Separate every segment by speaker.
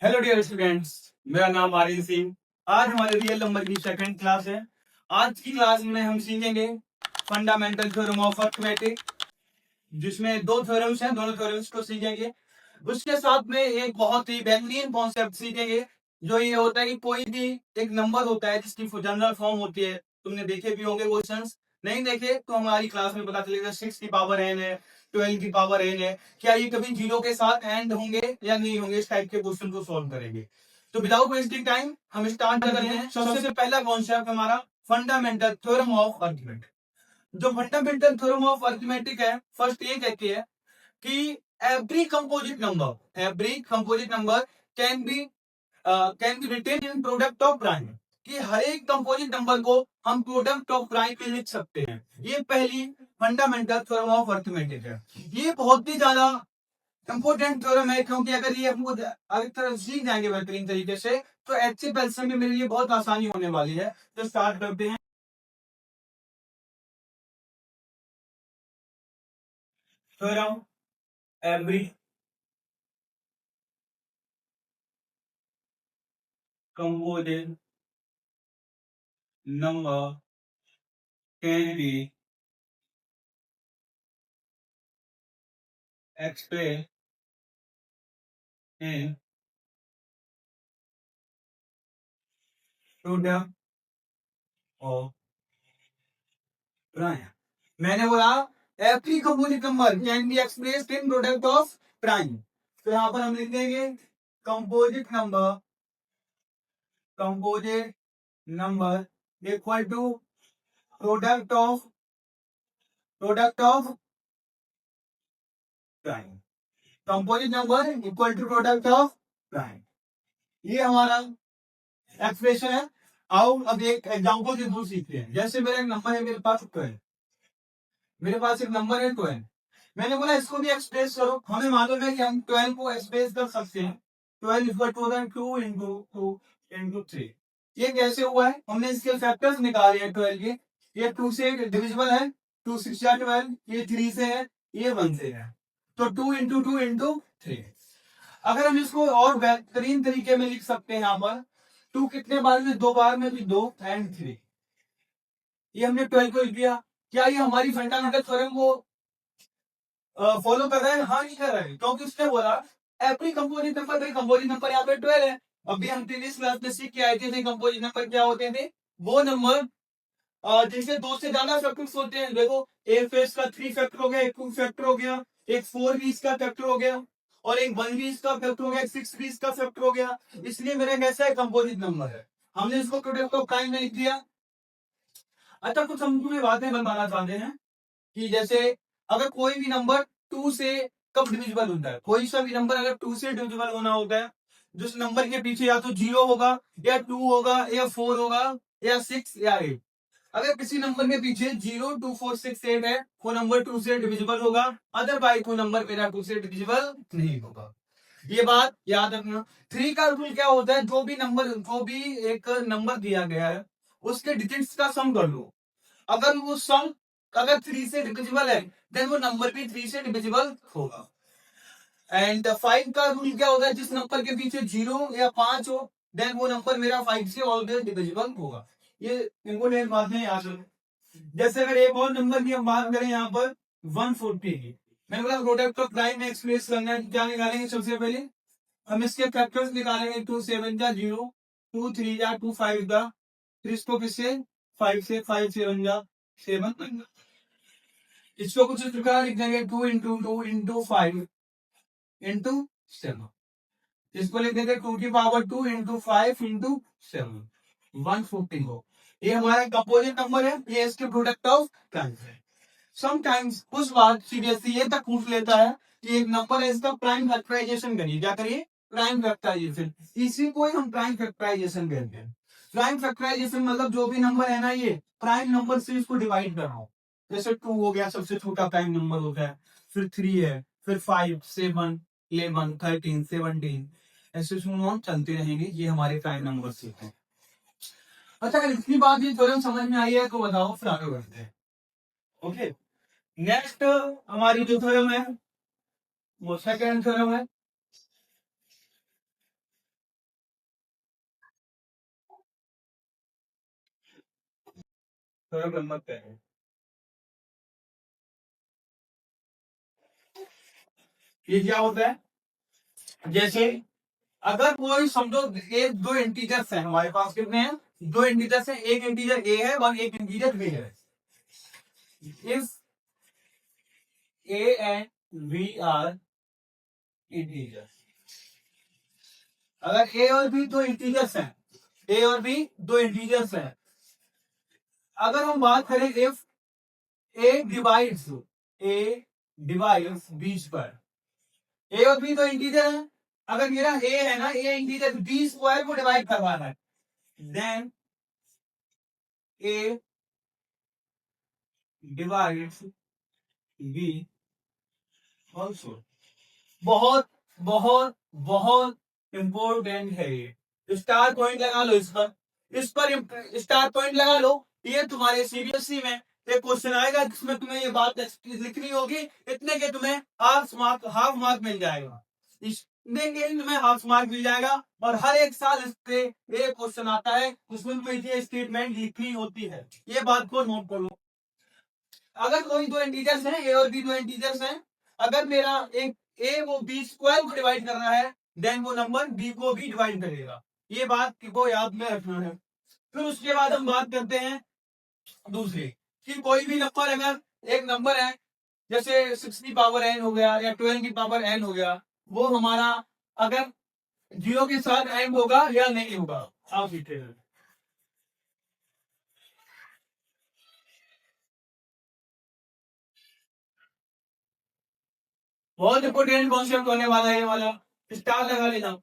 Speaker 1: Hello dear students, मेरा नाम आर्यन सिंह। आज हमारे रियल नंबर की सेकंड क्लास है। आज की क्लास में हम सीखेंगे फंडामेंटल थ्योरम ऑफ अर्थमेटिक, जिसमें दो थ्योरम्स हैं, दोनों थ्योरम्स को सीखेंगे। उसके साथ में एक बहुत ही बेहतरीन कॉन्सेप्ट सीखेंगे, जो ये होता है कि कोई भी एक नंबर होता है जिसकी जनरल फॉर्म होती है। तुमने देखे भी होंगे क्वेश्चंस, नहीं देखे तो हमारी क्लास में पता चलेगा। 6 की पावर n है, 12 की पावर n है, क्या ये कभी जीरो के साथ एंड होंगे या नहीं होंगे, इस टाइप के क्वेश्चन को सॉल्व करेंगे। तो विदाउट वेस्टिंग टाइम हम स्टार्ट करते हैं। सबसे पहला कॉन्सेप्ट हमारा फंडामेंटल थ्योरम ऑफ अर्थमेटिक। जो फंडामेंटल थ्योरम ऑफ अर्थमेटिक है, फर्स्ट ये कहती है कि every composite number can be written in product of prime, कि हर एक कंपोजिट नंबर को हम प्रोडक्ट ऑफ प्राइम में लिख सकते हैं। ये पहली फंडामेंटल थ्योरम ऑफ अर्थमेटिक है। ये बहुत ही ज्यादा इंपॉर्टेंट थ्योरम है, क्योंकि अगर ये हमको अगर सीख जाएंगे बेहतरीन तरीके से तो एचसी पेल्सन में मेरे लिए बहुत आसानी होने वाली है। तो स्टार्ट करते हैं। Theorem every composite number can be expressed in product of prime। मैंने बोला every composite number can be expressed in product of prime। तो यहाँ पर हम लिख देंगे composite number equal to product of prime। Composite number equal to product of prime, ये हमारा एक्सप्रेशन है। आओ अब एक एग्जांपल के थ्रू सीखते हैं। जैसे मेरा एक नंबर है, मेरे पास 12, मेरे पास एक नंबर है 12। मैंने बोला इसको भी एक्सप्रेस करो। हमें मालूम है कि हम 12 को एक्सप्रेस कर सकते हैं। 12 इक्वल टू 2 इंटू 2 इंटू 3। ये कैसे हुआ है? हमने इसके फैक्टर्स निकाले हैं 12 के। ये 2 से डिविजिबल है, 2 6 12। ये 3 से है, ये 1 से है, तो 2 इंटू 2 इंटू 3। अगर हम इसको और बेहतरीन तरीके में लिख सकते हैं, यहाँ पर 2 कितने बार में? 2 बार में भी 2 एंड 3। ये हमने 12 को लिख दिया। क्या ये हमारी फंडामेंटल थ्योरम को फॉलो कर रहा है? हाँ, नहीं कर रहा है, क्योंकि उसने बोला एवरी कंपोजिट नंबर। भाई कंपोजिट नंबर यहाँ पे 12 है। अभी हम प्रीवियस क्लास में सीख के आए थे कंपोजिट नंबर क्या होते थे। वो नंबर जिनके 2 से ज्यादा फैक्टर्स होते हैं। देखो, एक फेस का 3 फैक्टर हो गया, एक 2 फैक्टर हो गया, एक 4 भी इसका फैक्टर हो गया, और एक 1 भी इसका फैक्टर हो गया, एक 6 भी इसका फैक्टर हो गया। इसलिए मेरा कैसा है? कंपोजिट नंबर है। हमने इसको प्रोडक्ट ऑफ टाइम में लिख दिया। अच्छा, कुछ हम तुम्हें बातें बताना चाहते हैं कि जैसे अगर कोई भी नंबर 2 से कब डिविजिबल होता है। कोई सा भी नंबर अगर 2 से डिविजिबल होना होता है, जिस नंबर के पीछे या तो 0 होगा, या 2 होगा, या 4 होगा, या 6 या 8। अगर किसी नंबर के पीछे 0 2 4 6 8 है, वो नंबर 2 से डिविजिबल होगा। अदरवाइज वो नंबर मेरा 2 से डिविजिबल नहीं होगा। ये बात याद रखना। 3 का रूल क्या होता है? जो भी एक नंबर दिया गया है, उसके डिजिट्स का सम कर लो। अगर वो सम अगर 3 से डिविजिबल है, देन वो नंबर भी 3 से डिविजिबल होगा। एंड 5 का रूल क्या होता है? जिस नंबर के पीछे 0 या 5 हो, देन वो नंबर मेरा 5 से ऑलवेज डिविजिबल होगा। ये इंपॉर्टेंट बातें याद रखो। जैसे अगर एक और नंबर की हम बात करें यहाँ पर 140 की, मैंने बोला प्रोडक्ट ऑफ प्राइम में एक्सप्रेस करना है, क्या निकालेंगे? सबसे पहले हम इसके फैक्टर्स निकालेंगे। 2 7 जा 0, 2 3 जा 2 5 जा, फिर इसको किससे? 5 से, 5 7 जा 7। इसको कुछ इस प्रकार लिख देंगे 2 इंटू 2 इंटू 5 इंटू 7। इसको लिख देंगे 2 की पावर 2 इंटू 5 इंटू 7, 140 हो। ये हमारा कंपोजिट नंबर है, ये इसके प्रोडक्ट ऑफ प्राइम्स है। समटाइम्स कुछ बात सीरियसली ये तक पूछ लेता है कि एक नंबर है, इसका प्राइम फैक्टराइजेशन करिए। क्या करिए? Prime factorization. इसी को ही हम प्राइम फैक्टराइजेशन कहते हैं। प्राइम फैक्टराइजेशन मतलब जो भी नंबर है ना, ये प्राइम नंबर से इसको डिवाइड कर रहा हूं। जैसे 2 हो गया, सबसे छोटा प्राइम नंबर होता है, फिर 3 है, फिर 5 7 11 13 17, ऐसे हम चलते रहेंगे। ये हमारे प्राइम नंबर से हैं। अच्छा, अगर इतनी बात ये थ्योरम समझ में आई है तो बताओ, फिर आगे बढ़ते हैं। ओके, नेक्स्ट हमारी जो थ्योरम है वो सेकंड थ्योरम है। थोड़ा गम्मत है। ये क्या होता है, जैसे अगर कोई समझो एक दो इंटीजर्स हैं हमारे पास, कितने हैं, दो इंटीजर्स हैं, एक इंटीजर ए है और एक इंटीजर बी है। If a and b are integers, अगर ए और बी दो इंटीजर्स हैं, ए और बी दो इंटीजर्स हैं, अगर हम बात करें इफ ए डिवाइड्स बीच पर, ए और बी तो इंटीजर है, अगर मेरा ए है ना, ए इंटीजर बी स्क्वायर को डिवाइड करवाना है, then a divides b also. बहुत बहुत बहुत इंपॉर्टेंट है ये, स्टार पॉइंट लगा लो इस पर स्टार पॉइंट लगा लो। ये तुम्हारे सीबीएसई में एक क्वेश्चन आएगा जिसमें तुम्हें ये बात लिखनी होगी, इतने के तुम्हें हाफ मार्क मिल जाएगा, इतने के तुम्हें हाफ मार्क मिल जाएगा। और हर एक साल इस पे एक क्वेश्चन आता है उसमें तुम्हें ये स्टेटमेंट लिखनी होती है, ये बात को नोट कर लो। अगर कोई दो इंटीजर्स हैं, ए और बी दो इंटीजर्स हैं, अगर मेरा एक ए वो बी स्क्वायर को डिवाइड कर रहा है, देन वो नंबर बी को भी डिवाइड करेगा, ये बात को याद में रखना है। फिर उसके बाद हम बात करते हैं दूसरी, कि कोई भी नंबर, अगर एक नंबर है जैसे 6 की पावर एन हो गया या 12 की पावर एन हो गया, वो हमारा अगर जीरो के साथ एंड होगा या नहीं होगा, आप लिखते हैं। बहुत इंपोर्टेंट कॉन्सेप्ट होने वाला है ये वाला, स्टार लगा लेना।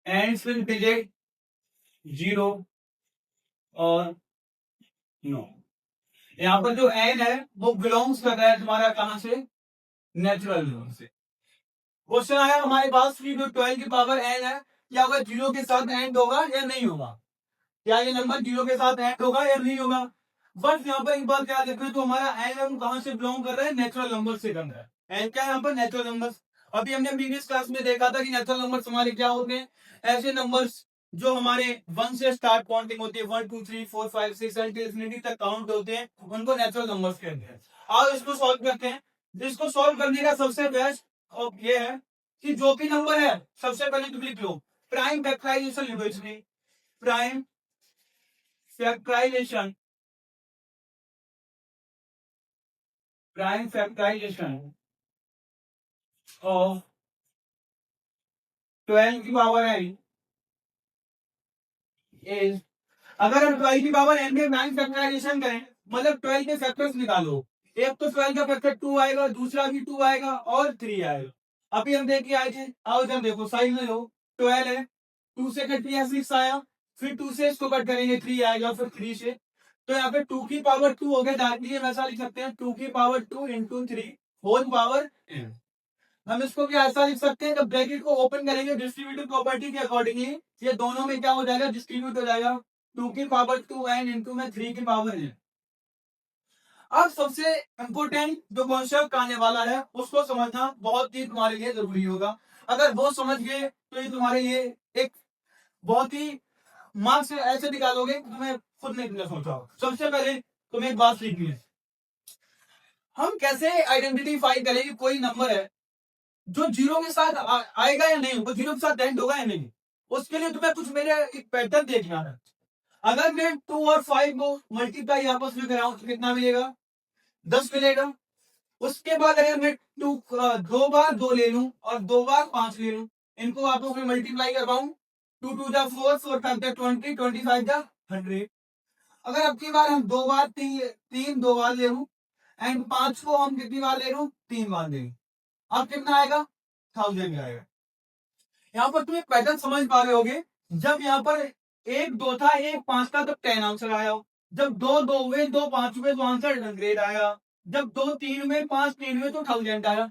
Speaker 1: एंड्स विद डिजिट 0 और 9। यहाँ पर जो एन है वो बिलोंग्स कर रहा है तुम्हारा कहां से, नेचुरल नंबर से। क्वेश्चन आया हमारे पास कि जो 12 की पावर एन है, क्या वह जीरो के साथ एंड होगा या नहीं होगा, क्या ये नंबर जीरो के साथ एंड होगा या नहीं होगा। बस यहाँ पर एक बात क्या देखना है, तो हमारा एन हम कहां से बिलोंग कर रहे हैं, नेचुरल नंबर से कर रहा है। एन क्या है यहाँ पर, नेचुरल नंबर। अभी हमने प्रीवियस क्लास में देखा था कि नेचुरल नंबर्स हमारे क्या होते हैं, ऐसे नंबर्स जो हमारे 1 से स्टार्ट काउंटिंग होती है, 1 2 3 4 5 6 7 इंफिनिटी तक काउंट होते हैं, उनको नेचुरल नंबर्स कहते हैं। आओ इसको सॉल्व करते हैं। जिसको सॉल्व करने का सबसे बेस्ट ये है कि जो भी नंबर है सबसे पहले तुम लिख लो प्राइम फैक्टराइजेशन, लिखो इसमें prime factorization, prime factorization of 12 की पावर एन इज, अगर हम 12 की पावर एन के प्राइम फैक्टराइजेशन करें, मतलब 12 के फैक्टर्स निकालो, एक तो 12 का फैक्टर 2 आएगा, दूसरा भी 2 आएगा और 3 आएगा। अभी हम देख के आए थे, आओ जब देखो साइड में लो, 12 है, 2 से कट किया 6 आया, फिर 2 से इसको कट करेंगे 3 आएगा, फिर 3 से, तो यहाँ पे 2 की पावर 2 हो गया, डायरेक्टली हम ऐसा लिख सकते हैं 2 की power 2 into 3 whole power n। हम इसको क्या ऐसा लिख सकते हैं, जब ब्रैकेट को ओपन करेंगे डिस्ट्रीब्यूटिव प्रॉपर्टी के अकॉर्डिंगली ये दोनों में क्या हो जाएगा, डिस्ट्रीब्यूट हो जाएगा, 2 की पावर 2 एन इंटू में 3 की पावर n। अब सबसे इंपोर्टेंट जो कॉन्सेप्ट आने वाला है उसको समझना बहुत ही तुम्हारे लिए जरूरी होगा। अगर वो समझ गए तो ये तुम्हारे लिए एक बहुत ही मार्क्स ऐसे निकालोगे तुम्हें खुद नहीं सोचा। सबसे पहले तुम्हें एक बात सीखनी है, हम कैसे आइडेंटिफाई करें कि कोई नंबर है जो जीरो के साथ आएगा या नहीं, वो जीरो के साथ एंड होगा या नहीं। उसके लिए तुम्हें कुछ मेरे एक पैटर्न देखना है। अगर मैं 2 और 5 को मल्टीप्लाई आपस में कराऊं तो कितना मिलेगा, 10 मिलेगा। उसके बाद अगर मैं 2 बार 2 ले लूं और 2 बार 5 ले लूं, इनको आपस में मल्टीप्लाई करवाऊं, 2 2 जा 4, 4 5 जा 20, 25 जा 100। अगर अब की बार हम 2 बार 3 2 बार ले लूं एंड 5 को हम कितनी बार ले लूं, 3 बार ले लूं, अब कितना आएगा, 1000 आएगा। यहाँ पर तुम एक पैटर्न समझ पा रहे होगे, जब यहाँ पर 1 2 था 1 5 था तब 10 आंसर आया, जब 2 2 हुए 2 5 हुए तो आंसर 100 आया, जब 2 3 हुए 5 3 हुए तो 1000 आया।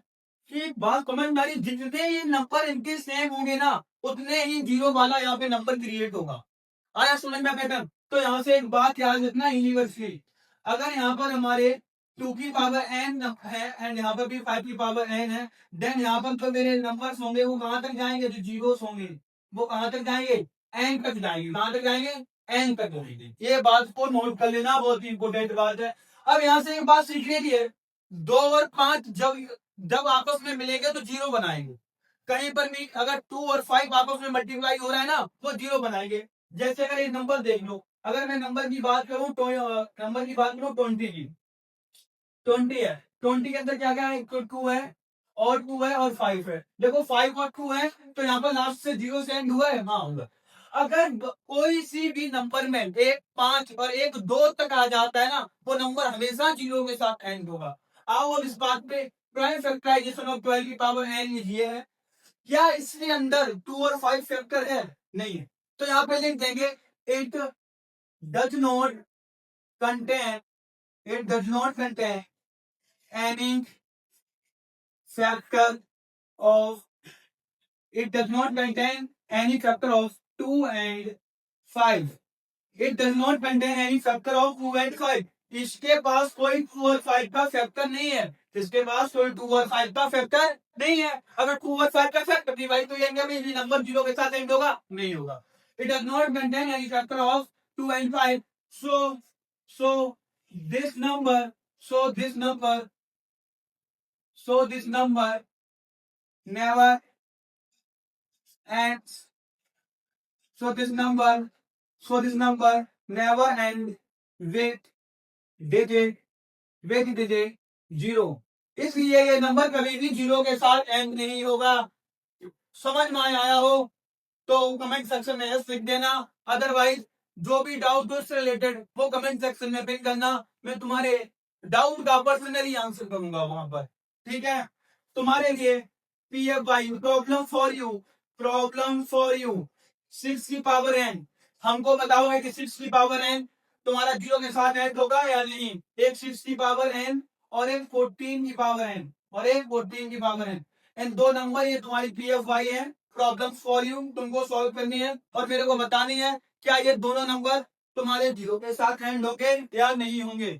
Speaker 1: एक बात कमेंट, जितने ये नंबर इनके सेम होंगे ना उतने ही जीरो वाला यहाँ पे नंबर क्रिएट होगा। आया समझ में पैटर्न। तो यहाँ से एक बात याद रखना यूनिवर्सली, अगर यहाँ पर हमारे 2 की पावर n है एंड यहाँ पर भी 5 की पावर n है, देन यहाँ पर तो मेरे नंबर्स होंगे वो कहाँ तक जाएंगे, जो जीरोस होंगे वो कहाँ तक जाएंगे, n तक जाएंगे। कहाँ तक जाएंगे, n तक जाएंगे। ये बात को नोट कर लेना, बहुत ही इंपॉर्टेंट बात है। अब यहाँ से एक बात सीखने की है, 2 और 5 जब जब आपस में मिलेंगे तो जीरो बनाएंगे। कहीं पर भी अगर 2 और 5 आपस में मल्टीप्लाई हो रहा है ना, वो जीरो बनाएंगे। जैसे अगर ये नंबर देख लो, अगर मैं नंबर की बात करूं तो नंबर की बात करूं 20 की, 20 है, 20 के अंदर क्या क्या है, 2 है और 2 है और 5 है। देखो 5 और 2 है तो यहाँ पर लास्ट से जीरो से एंड हुआ है, हाँ होगा। अगर कोई सी भी नंबर में एक 5 और एक 2 तक आ जाता है ना, वो नंबर हमेशा जीरो के साथ एंड होगा। आओ अब इस बात पे, प्राइम फैक्टराइजेशन ऑफ 12 की पावर n ये है। क्या इसके अंदर 2 और 5 फैक्टर है, नहीं है, तो यहाँ पे लिख देंगे it does not contain, it does not contain any factor of, it does not contain any factor of 2 and 5, it does not contain any factor of 2 and 5। इसके पास कोई 2 और 5 का फैक्टर नहीं है, इसके पास कोई 2 और 5 का फैक्टर नहीं है। अगर 2 और 5 का फैक्टर डिवाइड तो ये नंबर जीरो के साथ एंड होगा, नहीं होगा। It does not contain any factor of 2 and 5, so this number, so this number, so this number never ends, so this number, so this number never end with digit, with digit zero. इसलिए ये number कभी भी zero के साथ and नहीं होगा। समझ में आया हो तो कमेंट सेक्शन में यस लिख देना, अदरवाइज जो भी डाउट उससे रिलेटेड वो कमेंट सेक्शन में पिन करना, मैं तुम्हारे डाउट का पर्सनली आंसर करूंगा वहां पर, ठीक है। तुम्हारे लिए PFY problem for you, problem for you 6 की पावर n, हमको बताओगे कि 6 की पावर n तुम्हारा जीरो के साथ ऐड होगा या नहीं। एक 6 की पावर n और एक 14 की पावर n और एक 14 की पावर n, इन दो नंबर ये तुम्हारी PFY है, प्रॉब्लम फॉर यू तुमको सॉल्व करनी है और मेरे को बतानी है क्या ये दोनों नंबर तुम्हारे जीरो के साथ एंड होंगे या नहीं होंगे।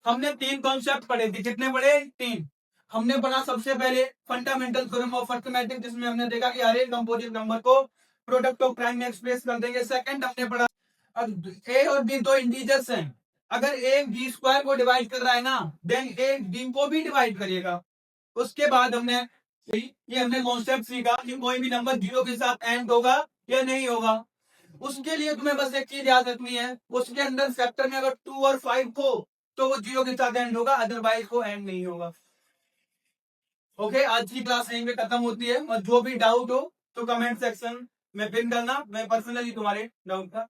Speaker 1: हमने 3 कॉन्सेप्ट पढ़े थे, कितने पढ़े, 3। हमने पढ़ा सबसे पहले फंडामेंटल थ्योरम ऑफ अरिथमेटिक, जिसमें हमने देखा कि हर एक कंपोजिट नंबर को प्रोडक्ट ऑफ प्राइम में एक्सप्रेस कर देंगे। सेकंड हमने पढ़ा अब ए और बी दो इंटीजर्स हैं, अगर एक बी स्क्वायर को डिवाइड कर रहा है ना, देन एक बी को भी डिवाइड करिएगा। उसके बाद हमने ये हमने कॉन्सेप्ट सीखा कि कोई भी नंबर जीरो के साथ एंड होगा या नहीं होगा। उसके लिए तुम्हें बस एक चीज याद रखनी है, उसके अंदर फैक्टर में अगर 2 और 5 हो तो वो जीरो के साथ एंड होगा, अदरवाइज वो एंड नहीं होगा। ओके, आज की क्लास यहीं पे खत्म होती है और जो भी डाउट हो तो कमेंट सेक्शन में पिन करना, मैं पर्सनली तुम्हारे डाउट का